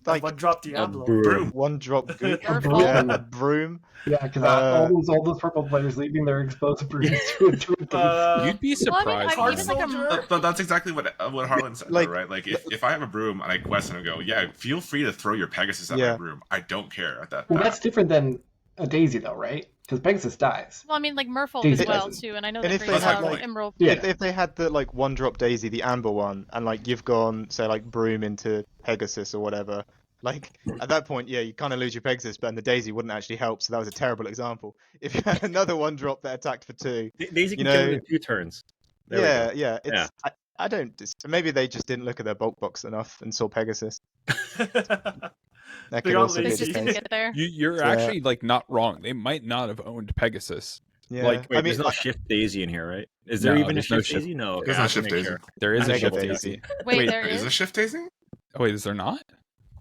Like One drop Diablo. Broom. 1-drop good. Purple. Yeah, a broom. Yeah, because Uh, all those purple players leaving their explosive brooms to a Daisy. You'd be Well, I mean, surprised. I Card even like a soldier. But that's exactly what Harlan said, Like- though, right? Like, if I have a broom and I quest and I go, yeah, feel free to throw your Pegasus at Yeah. my broom. I don't care at that Well, point. that's different than a Daisy though, right? Because Pegasus dies. Well, I mean, like Merfolk Daisy as well doesn't. too, and I know And that if they brings had, out like- Emerald. Yeah. If they had the like 1-drop Daisy, the amber one, and like you've gone say like broom into Pegasus or whatever, like at that point, yeah, you kind of lose your Pegasus, but then the Daisy wouldn't actually help. So that was a terrible example. If you had another 1-drop that attacked for 2, Daisy You can kill know- it in 2 turns. There we yeah, go. yeah, it's Yeah. I don't. Maybe they just didn't look at their bulk box enough and saw Pegasus. That They could got also They be lazy. the just didn't case. get there. You're Yeah. actually like not wrong. They might not have owned Pegasus. Yeah, Like, Wait, I mean, there's no Shift Daisy in here, right? Is there No, even a there's no Shift Shift. Daisy? No. Okay, There's I no have to Shift make Daisy. sure. There is a Mega shift Daisy. Daisy. Wait, Wait, there Is is. a shift Daisy? Oh, wait, is there not?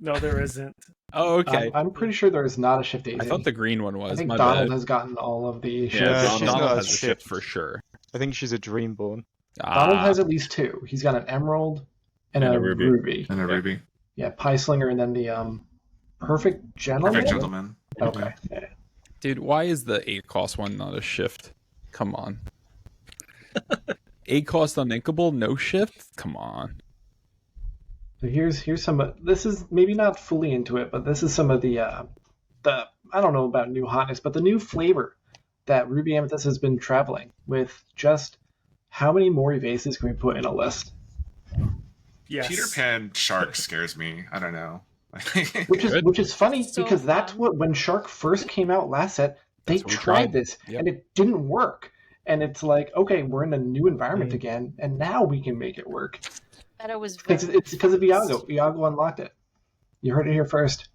No, there isn't. Oh, okay. I'm pretty sure there is not a shift Daisy. I thought the green one I was. think My Donald bad. has gotten all of the Yeah, shifts. Donald Donald not has a a shift shift. for sure. I think she's a Dreamborn. Donald Ah, has at least 2. He's got an Emerald and And a a Ruby. Ruby. And a Yeah. Ruby. Yeah, Pie Slinger and then the Perfect Gentleman. Perfect gentleman. Okay. Yeah. dude, why is the 8 cost one not a shift? Come on. 8 cost uninkable, no shift? Come on. So here's some. This is maybe not fully into it, but this is some of the I don't know about new hotness, but the new flavor that Ruby Amethyst has been traveling with. Just how many more evasives can we put in a list? Yes. Peter Pan Shark scares me. I don't know. Good. Which is funny So because that's fun. what when Shark first came out last set, they That's what we tried tried. this Yep. and it didn't work. And it's like, okay, we're in a new environment Mm. again, and now we can make it work. That was It's because of Iago. Iago unlocked it. You heard it here first.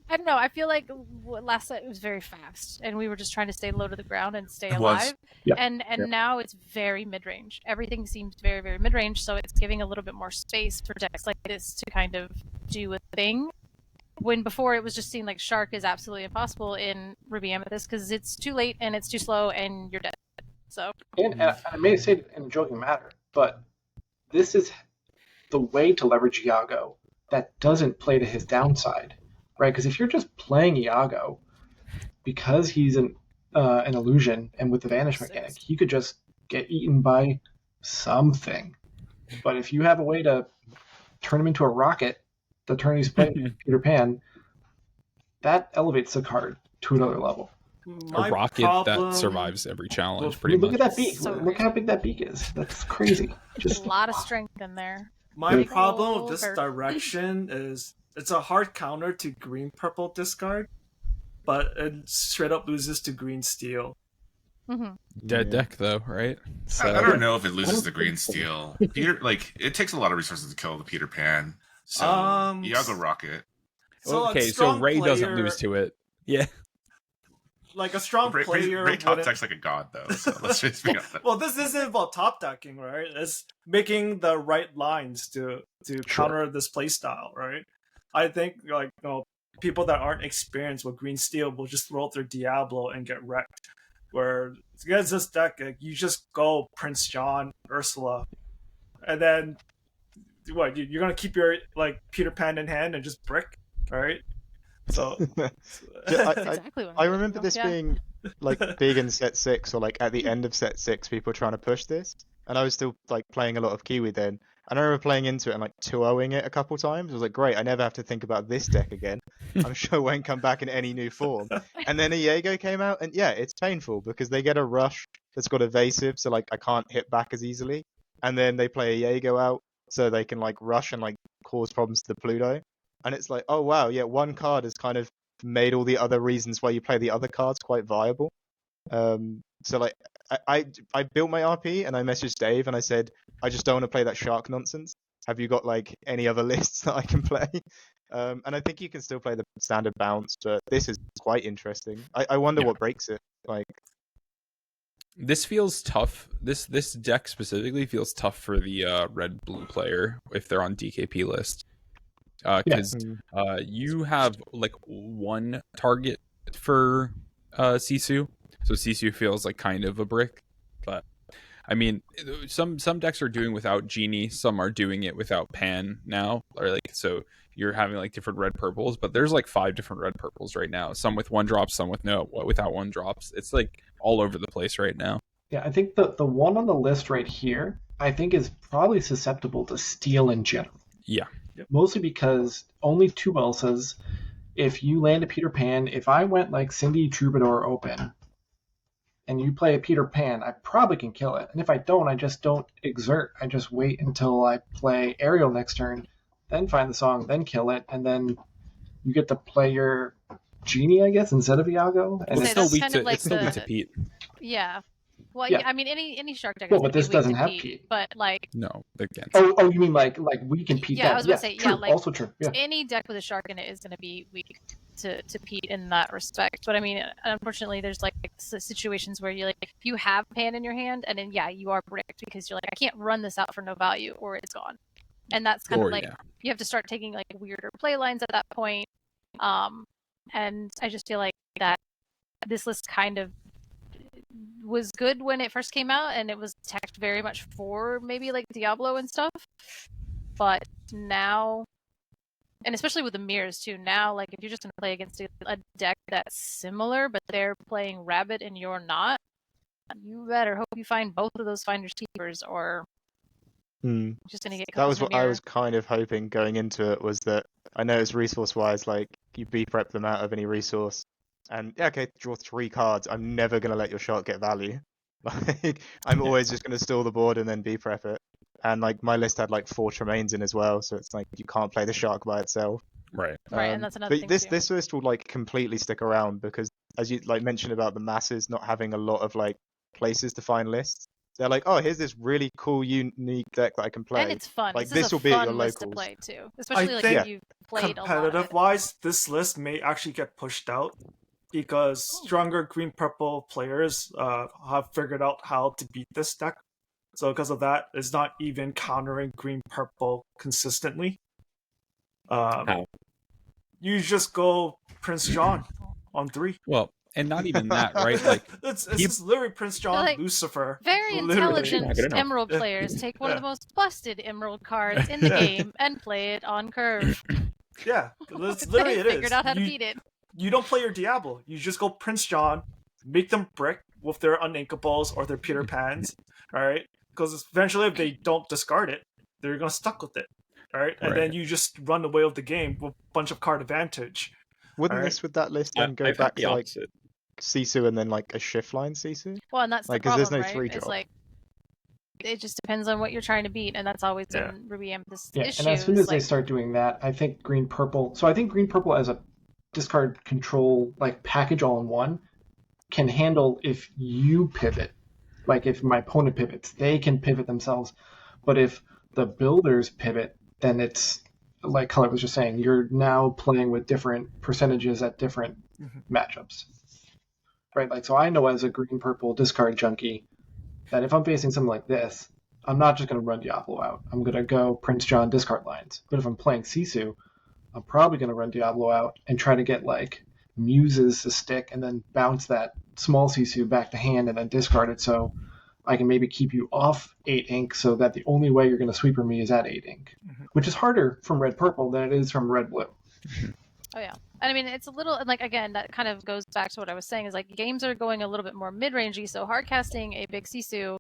I don't know. I feel like last set it was very fast, and we were just trying to stay low to the ground and stay It was. alive. Yeah. And now it's very mid range. Everything seems very, very mid range, so it's giving a little bit more space for decks like this to kind of do a thing. When before it was just seeing like Shark is absolutely impossible in Ruby Amethyst because it's too late and it's too slow and you're dead. So. And I may say it in a joking matter, but this is the way to leverage Iago that doesn't play to his downside, right? Because if you're just playing Iago because he's an illusion and with the vanish mechanic, he could just get eaten by something. But if you have a way to turn him into a rocket, the turn he's playing Peter Pan, that elevates the card to another level. A rocket that survives every challenge, pretty Look much. at that beak. So Look how big that beak is. That's crazy. Just a lot of strength in there. My problem with this direction is it's a hard counter to green-purple discard, but it straight up loses to green-steel. Mm-hmm. Dead deck, though, right? So, I don't know if it loses the green steel. Peter, like, it takes a lot of resources to kill the Peter Pan. So, Iago Rocket. So okay, so Ray doesn't lose to it. Yeah. Like a strong player. Ray top decks like a god, though. So let's just be honest. Well, this isn't about top decking, right? It's making the right lines to counter this playstyle, right? I think like people that aren't experienced with green steel will just roll their Diablo and get wrecked. Where against this deck, you just go Prince John, Ursula, and then what? You're gonna keep your like Peter Pan in hand and just brick, right? So I remember this being like big in set 6 or like at the end of set 6, people trying to push this, and I was still like playing a lot of Kiwi then. And I remember playing into it and like 2-0ing it a couple times. I was like, great, I never have to think about this deck again. I'm sure it won't come back in any new form. And then Iago came out, and yeah, it's painful because they get a rush that's got evasive, so like I can't hit back as easily. And then they play Iago out, so they can like rush and like cause problems to the Pluto. And it's like, oh wow, yeah, one card has kind of made all the other reasons why you play the other cards quite viable. So like, I built my RP and I messaged Dave and I said, I just don't want to play that Shark nonsense. Have you got like any other lists that I can play? And I think you can still play the standard bounce, but this is quite interesting. I wonder what breaks it. Like, this feels tough. This deck specifically feels tough for the red-blue player if they're on DKP list. Because you have like one target for Sisu, so Sisu feels like kind of a brick. But I mean, some decks are doing without Genie, some are doing it without Pan now, or like so you're having like different red purples. But there's like 5 different red purples right now. Some with 1 drops, some without 1 drops. It's like all over the place right now. Yeah, I think the one on the list right here, I think is probably susceptible to steal in general. Yeah. Mostly because only 2 Elsas, if you land a Peter Pan, if I went like Cindy Troubadour open and you play a Peter Pan, I probably can kill it. And if I don't, I just don't exert. I just wait until I play Ariel next turn, then find the song, then kill it, and then you get to play your Genie, I guess, instead of Iago. And it's still weak to Pete. Yeah. Well, Yeah. I mean, any Shark deck. Well, but this doesn't have Pete. But like, No, against. Oh, you mean like we can Pete? Yeah, I was gonna say, true, yeah, like also true. Yeah. any deck with a Shark in it is going to be weak to Pete in that respect. But I mean, unfortunately, there's like situations where you like you have Pan in your hand, and then you are bricked because you're like, I can't run this out for no value, or it's gone. And that's kind of like you have to start taking like weirder play lines at that point. And I just feel like that this list kind of was good when it first came out, and it was teched very much for maybe like Diablo and stuff. But now, and especially with the mirrors too, now like if you're just gonna play against a deck that's similar, but they're playing Rabbit and you're not, you better hope you find both of those finders keepers, or just gonna get. That was what I was kind of hoping going into it, was that I know it's resource wise, like you B-prep them out of any resource. And yeah, okay, draw 3 cards. I'm never going to let your Shark get value. Like, I'm always just going to stall the board and then B-prep it. And like my list had like 4 Tremaines in as well, so it's like you can't play the Shark by itself. Right. Right, and that's another but thing this too. this list will like completely stick around because, as you like mentioned about the masses not having a lot of like places to find lists, They're like, oh, here's this really cool, unique deck that I can play. And it's fun. Like, this this is a will be at fun your list to locals. play too, especially like think if you've played a lot of competitive it. wise, this list may actually get pushed out because stronger green purple players have figured out how to beat this deck. So because of that, it's not even countering green purple consistently. How? You just go Prince John on 3. Well, and not even that, right? Like it's just literally Prince John, Like, Lucifer. Very Literally. intelligent Not good enough. Emerald players take one of the most busted Emerald cards in the game and play it on curve. Yeah, that's literally They it is. figured out how to You- beat it. You don't play your Diablo. You just go Prince John, make them brick with their Uninkables or their Peter Pans, alright? Because eventually if they don't discard it, they're going to stuck with it, alright? And Right. then you just run away with the game with a bunch of card advantage. Wouldn't Alright. this with that list then go I've back had the to like opposite. Sisu and then like a shift line Sisu? Well, and that's Like, the 'cause problem, there's no right? 3-drop. It's like it just depends on what you're trying to beat, and that's always Yeah. been Ruby Amethyst's Yeah, issue. and as soon is, as they like, start doing that, I think green purple. So I think green purple as a discard control like package all in one can handle if you pivot. Like if my opponent pivots, they can pivot themselves. But if the builders pivot, then it's like Color was just saying, you're now playing with different percentages at different matchups. Right? Like so I know as a green purple discard junkie that if I'm facing something like this, I'm not just going to run Diablo out. I'm going to go Prince John discard lines. But if I'm playing Sisu, I'm probably going to run Diablo out and try to get like Muses to stick and then bounce that small Sisu back to hand and then discard it so I can maybe keep you off 8 ink so that the only way you're going to sweeper me is at 8 ink, which is harder from red purple than it is from red blue. Oh yeah, and I mean it's a little like again that kind of goes back to what I was saying is like games are going a little bit more mid-rangey, so hardcasting a big Sisu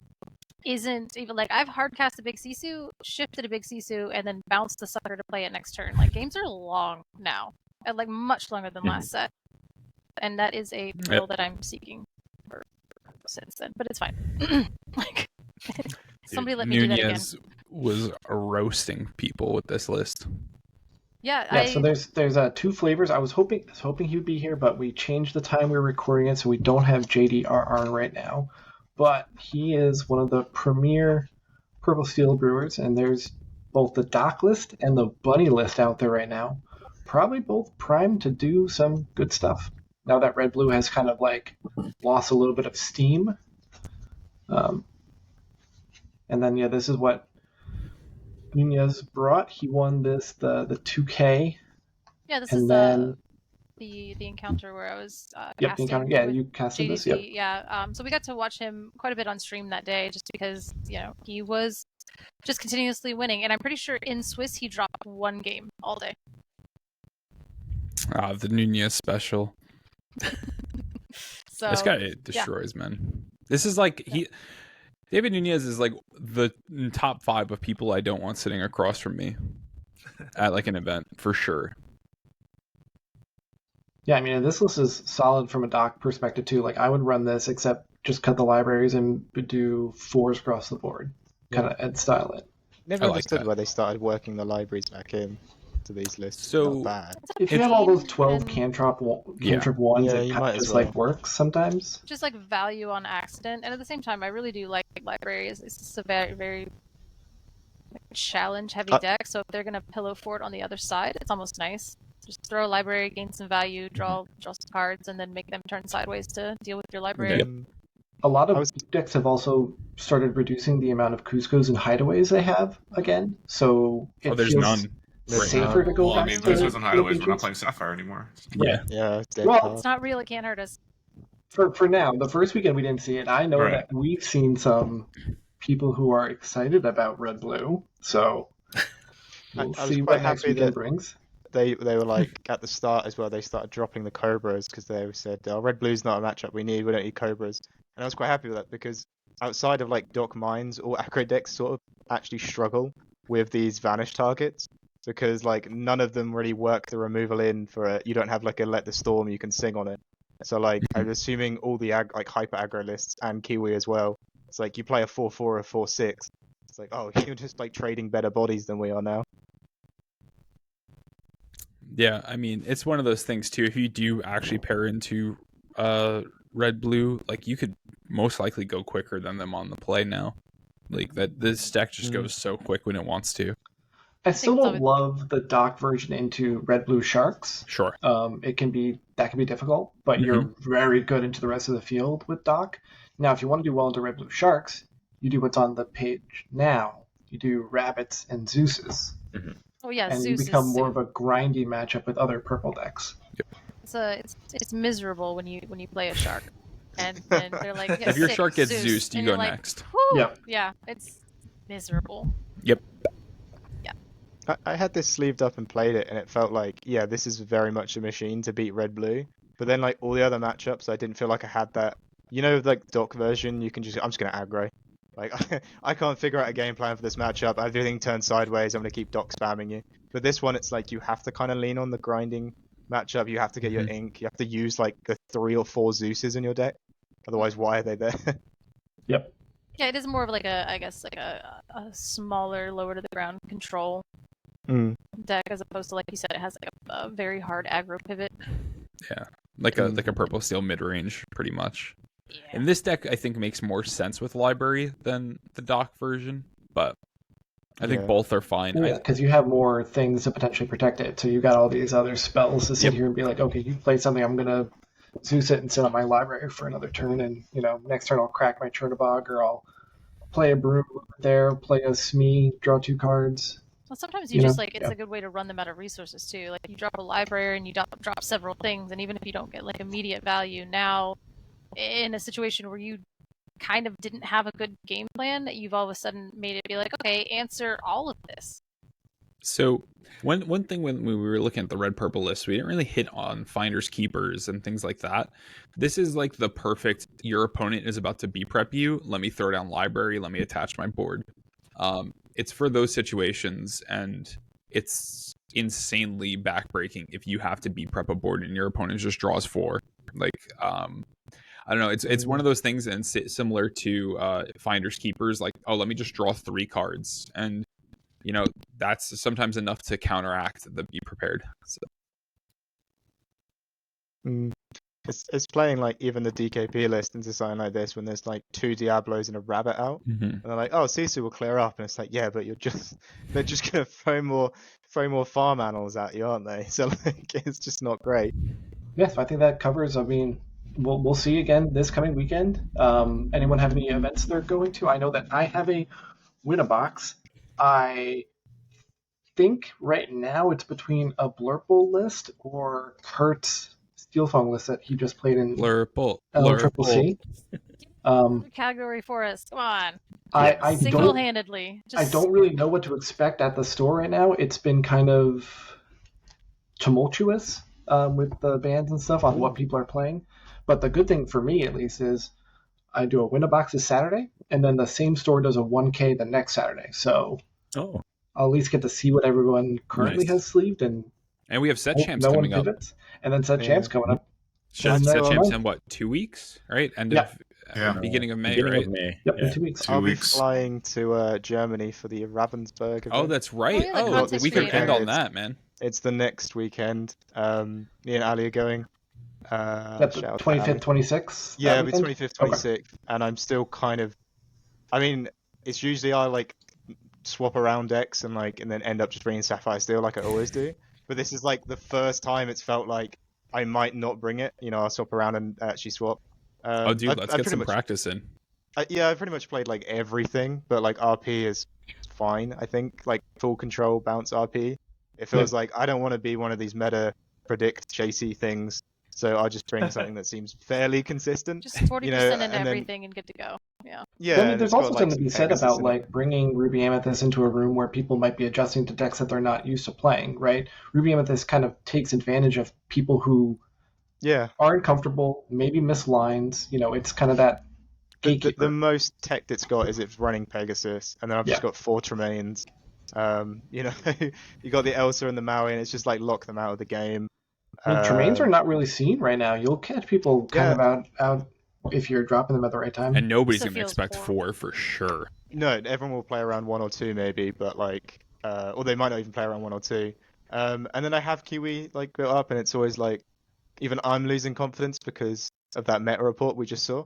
isn't even like I've hardcast a big Sisu, shifted a big Sisu, and then bounced the sucker to play it next turn. Like games are long now, and like much longer than last set, and that is a thrill that I'm seeking for since then. But it's fine. Like somebody let me do that again. Nunez was roasting people with this list. Yeah, So there's 2 flavors. I was hoping he would be here, but we changed the time we were recording it, so we don't have JDRR right now. But he is one of the premier Purple Steel brewers, and there's both the dock list and the bunny list out there right now. Probably both primed to do some good stuff. Now that Red Blue has kind of like lost a little bit of steam. And then this is what Nunez brought. He won this the 2K. Yeah, this and is then the encounter where I was the casting encounter. Yeah, with you casted this. JDC. Yep. Yeah, so we got to watch him quite a bit on stream that day, just because he was just continuously winning, and I'm pretty sure in Swiss he dropped 1 game all day. The Nunez special. So This guy destroys, man. This is like David Nunez is like the top 5 of people I don't want sitting across from me at like an event for sure. Yeah, I mean, this list is solid from a dock perspective too. Like I would run this, except just cut the libraries and do 4s across the board, kind of and style it. Never I like understood that. why they started working the libraries back in to these lists. So- Not bad. If you have all those 12 And cantrip Yeah. ones, Yeah, it you kind might of as just well. like works sometimes. just like value on accident, and at the same time, I really do like libraries. It's just a very, very challenge heavy deck. So if they're gonna pillow fort on the other side, it's almost nice. Just throw a library, gain some value, draw some cards, and then make them turn sideways to deal with your library. Yep. A lot of I was- decks have also started reducing the amount of Cuscos and hideaways they have again. So it There's feels none. There's safer to go Well, I back mean, to this wasn't hideaways. We're Philippine not playing Sapphire anymore. Yeah. Yeah, dead Well, card. It's not real; it can't hurt us. For now, the first weekend we didn't see it. I know Right. that we've seen some people who are excited about Red Blue. So we'll I was see quite what next happy weekend that- brings. They were like at the start as well. They started dropping the Cobras because they said, "Oh, Red Blue's not a matchup we need. We don't need Cobras." And I was quite happy with that because outside of like Dock Mines, all aggro decks sort of actually struggle with these vanish targets because like none of them really work the removal in for it. You don't have like a Let the Storm you can sing on it. So like I'm assuming all the like hyper aggro lists and Kiwi as well. It's like you play a 4/4 or 4/6. It's like, oh, you're just like trading better bodies than we are now. Yeah, I mean, it's one of those things too. If you do actually pair into red blue, like you could most likely go quicker than them on the play now. Like that, this deck just goes so quick when it wants to. I still it's don't love the dock version into red blue sharks. Sure. That can be difficult, but you're very good into the rest of the field with dock. Now, if you want to do well into red blue sharks, you do what's on the page now. You do rabbits and Zeus's. Oh yeah, and Zeus you become is more of a grindy matchup with other purple decks. it's miserable when you play a shark, and they're like, yeah, if your sick, shark gets Zeus, Zeused, you and go you're like, next. Whew, Yep. Yeah, it's miserable. Yep. I had this sleeved up and played it, and it felt like, yeah, this is very much a machine to beat red blue. But then like all the other matchups, I didn't feel like I had that. You know, like dock version, I'm just gonna aggro. Like I can't figure out a game plan for this matchup. Everything turns sideways. I'm gonna keep dock spamming you. But this one, it's like you have to kind of lean on the grinding matchup. You have to get your ink. You have to use like the 3 or 4 Zeuses in your deck. Otherwise, why are they there? Yep. Yeah, it is more of like a smaller, lower to the ground control deck, as opposed to, like you said, it has like a very hard aggro pivot. Yeah, like a purple steel mid range, pretty much. Yeah. And this deck, I think, makes more sense with library than the dock version, but I think both are fine. Yeah, because you have more things to potentially protect it. So you got all these other spells to sit here and be like, okay, you play something, I'm gonna Zeus it and sit on my library for another turn, and next turn I'll crack my Chernobog, or I'll play a Broom there, play a Smee, draw 2 cards. Well, sometimes you just it's a good way to run them out of resources too. Like you drop a library and you drop several things, and even if you don't get like immediate value, now in a situation where you kind of didn't have a good game plan, you've all of a sudden made it be like, okay, answer all of this. So one thing when we were looking at the red purple list, we didn't really hit on finders keepers and things like that. This is like the perfect, your opponent is about to B prep you, let me throw down library, let me attach my board. It's for those situations, and it's insanely backbreaking if you have to B prep a board and your opponent just draws 4. Like I don't know, it's one of those things, and similar to finders keepers, like, oh, let me just draw 3 cards, and that's sometimes enough to counteract the be prepared. So. It's playing like even the DKP list into something like this when there's like 2 Diablos and a rabbit out, and they're like, oh, Sisu will clear up, and it's like, yeah, but they're just gonna throw more farm animals at you, aren't they? So like, it's just not great. Yes, I think that covers. I mean, we'll see again this coming weekend. Anyone have any events they're going to? I know that I have a Win-a-Box. I think right now it's between a Blurple list or Kurt's Steelfong list that he just played in Blurple. LCCC. Category for us. Come on. I single-handedly. I don't really know what to expect at the store right now. It's been kind of tumultuous with the bans and stuff on what people are playing. But the good thing for me, at least, is I do a Win-a-Box this Saturday, and then the same store does a 1K the next Saturday. So I'll at least get to see what everyone currently has sleeved, and we have set champs coming up, and then set champs coming up. Set champs in what, 2 weeks, right? Beginning of May, right? Yep, in 2 weeks. I'll be flying to Germany for the Ravensburg event. Oh, that's right. We could end on that, man. It's the next weekend. Me and Ali are going. That's the 25th, 26th? Yeah, it'll be 25th, 26th. Okay. And I'm still kind of... I mean, it's usually I like swap around decks and then end up just bringing Sapphire Steel like I always do. But this is like the first time it's felt like I might not bring it. I'll swap around and actually swap. Let's get some practice in. I pretty much played like everything, but like RP is fine, I think. Like full control, bounce RP. It feels like I don't want to be one of these meta predict chasey things. So I'll just bring something that seems fairly consistent. Just 40% into everything and good to go. Yeah. Yeah. I mean, there's also something to be said about like bringing Ruby Amethyst into a room where people might be adjusting to decks that they're not used to playing, right? Ruby Amethyst kind of takes advantage of people who aren't comfortable, maybe miss lines. It's kind of that gatekeeper. The most tech it's got is it's running Pegasus, and then I've just got 4 Tremaines. You got the Elsa and the Maui, and it's just like lock them out of the game. Tremaines are not really seen right now. You'll catch people kind of out if you're dropping them at the right time. And nobody's going to expect 4 for sure. No, everyone will play around 1 or 2 maybe, but like, or they might not even play around 1 or 2. And then I have Kiwi like built up, and it's always like, even I'm losing confidence because of that meta report we just saw.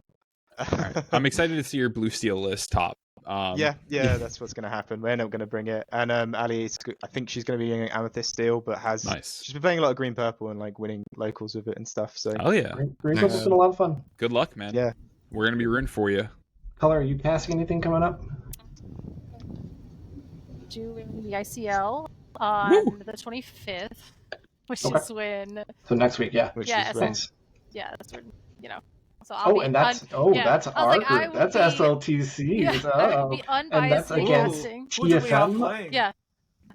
I'm excited to see your blue steel list top. Yeah, that's what's going to happen. We're not going to bring it. And Ali, I think she's going to be using amethyst steel, but she's been playing a lot of green purple and like winning locals with it and stuff. So oh yeah, green purple's been a lot of fun. Good luck, man. Yeah, we're going to be rooting for you. Color, are you casting anything coming up? Doing the ICL on the 25th, which is when. So next week, yeah. which Yeah, is Nice. Yeah, that's when, So I'll be that's I was our like, I group. will That's be- SLTC. Yeah, I would be And that's unbiasedly against casting. Who do we have TFM. playing? Yeah.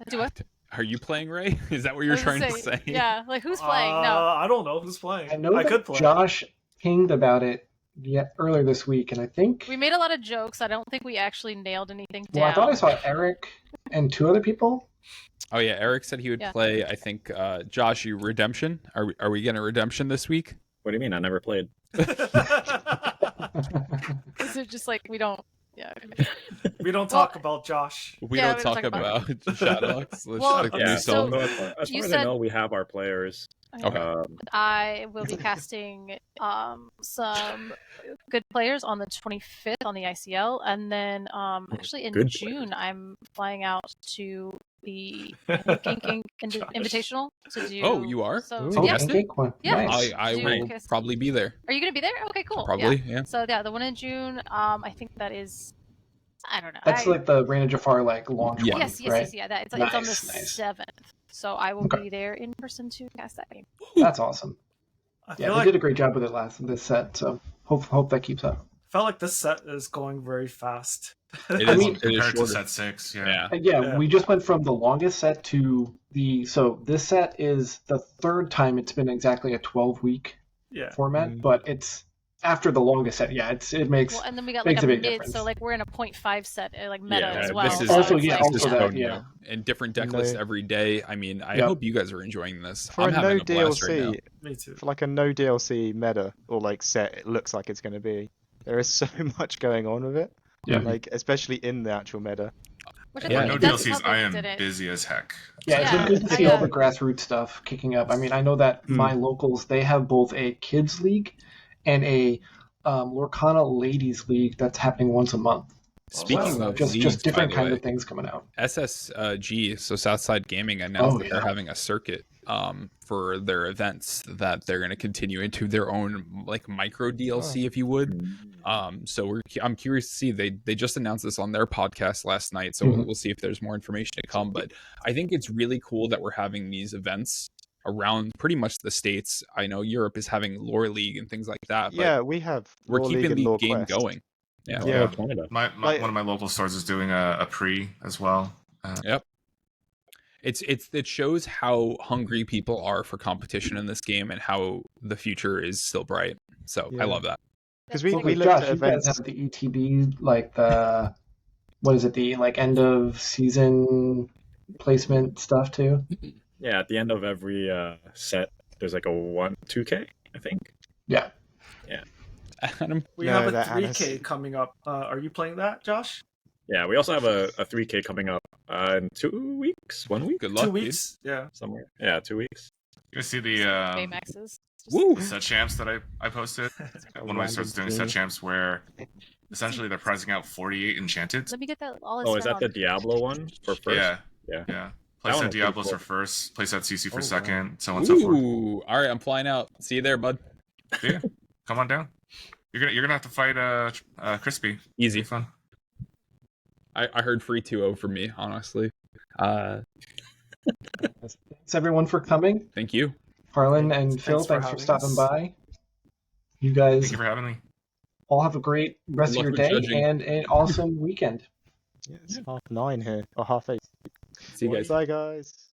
Do what? Are you playing, Ray? Is that what you're I was trying gonna to say? Yeah, like who's playing? No. I don't know who's playing. I know I that could play. Josh pinged about it earlier this week, and I think. We made a lot of jokes. I don't think we actually nailed anything down. Well, I thought I saw Eric and 2 other people. Oh yeah, Eric said he would play. I think Josh, you Redemption. Are we getting a Redemption this week? What do you mean? I never played. Is it just like we don't? Yeah. Okay. We don't talk about Josh. We don't talk about Shadowlocks. Well, Yeah, so as you far as said- I know, we have our players. Okay. I will be casting some good players on the 25th on the ICL, and then actually in Good June I'm flying out to the Ink Invitational to do. Oh, you are? So Oh, yeah, pancake one. Yeah. Nice. I Do will kiss. probably be there. Are you gonna be there? Okay, cool. Probably, Yeah. yeah. So yeah, the one in June. I think that is. I don't know. That's like the Raina Jafar launch Yeah. one, Yes. right? Yeah. It's on the Nice, nice. 7th. So I will Okay. be there in person to cast that game. That's awesome. I Yeah, feel they like did a great job with it this set, so hope that keeps up. felt like this set is going very fast. It I is, mean, it is Compared to shorter. set 6, Yeah. Yeah, we just went from the longest set to so this set is the 3rd time it's been exactly a 12-week Yeah. format, but it's after the longest set. Yeah, it makes Well, and then we got makes like a a big mid, difference. so like we're in a 0.5 set, like meta Yeah, as well. this is so Also, it's yeah, like, also that, so new. yeah. And different deck lists every day. I mean, I Yep. hope you guys are enjoying this. For I'm a having no a blast right now. DLC, Me too. for like a no DLC meta or like set, it looks like it's going to be. There is so much going on with it. Yeah. Like especially in the actual meta. which I Yeah. think No that's DLCs, how I they am did it. busy as heck. Yeah, it's Yeah, been good to I see all know. the grassroots stuff kicking up. I mean, I know that my locals, they have both a kids league and a Lorcana ladies league that's happening once a month. Speaking So of just leagues, different by the kinds way, of things coming out. SSG, so Southside Gaming, announced Oh, that they're yeah. having a circuit for their events that they're going to continue into their own like micro DLC, if you would. So I'm curious to see. They just announced this on their podcast last night, so we'll see if there's more information to come. But I think it's really cool that we're having these events around pretty much the states. I know Europe is having Lore League and things like that. But Yeah, we have. we're Lore League keeping and the Lore game Quest. going. Yeah. Yeah. Canada. Like- One of my local stores is doing a pre as well. It shows how hungry people are for competition in this game and how the future is still bright. So Yeah. I love that. Because That's we like- looked Josh, at you guys events. have the ETB, like the, what is it, the like end of season placement stuff too? Yeah, at the end of every set, there's like a 2K, I think. Yeah. Adam, We No, have a that 3K Annis- coming up. Are you playing that, Josh? Yeah, we also have a 3K coming up in 2 weeks, 1 week, good luck, 2 dude. weeks? Yeah. somewhere. Yeah, 2 weeks. You guys see the Baymaxes. Woo! set champs that I posted? One of my stores is doing set champs where essentially they're pricing out 48 enchanted. Let me get that all. Oh, is that the Diablo one for first? Yeah, Yeah. yeah. That Place one at is pretty Diablos cool. for first, place at CC for Oh, wow. second, so on and so forth. Ooh, all right, I'm flying out. See you there, bud. Yeah, come on down. You're gonna have to fight Crispy. Easy. Be fun. I heard free 2-0 from me, honestly. Thanks everyone for coming. Thank you. Harlan and Thanks Phil, for thanks for having stopping us. by. You Thank guys you for having me. all have a great rest Good of your luck day with judging. and an awesome weekend. Yeah, it's 9:30 here or 8:30. See you guys. Bye, guys.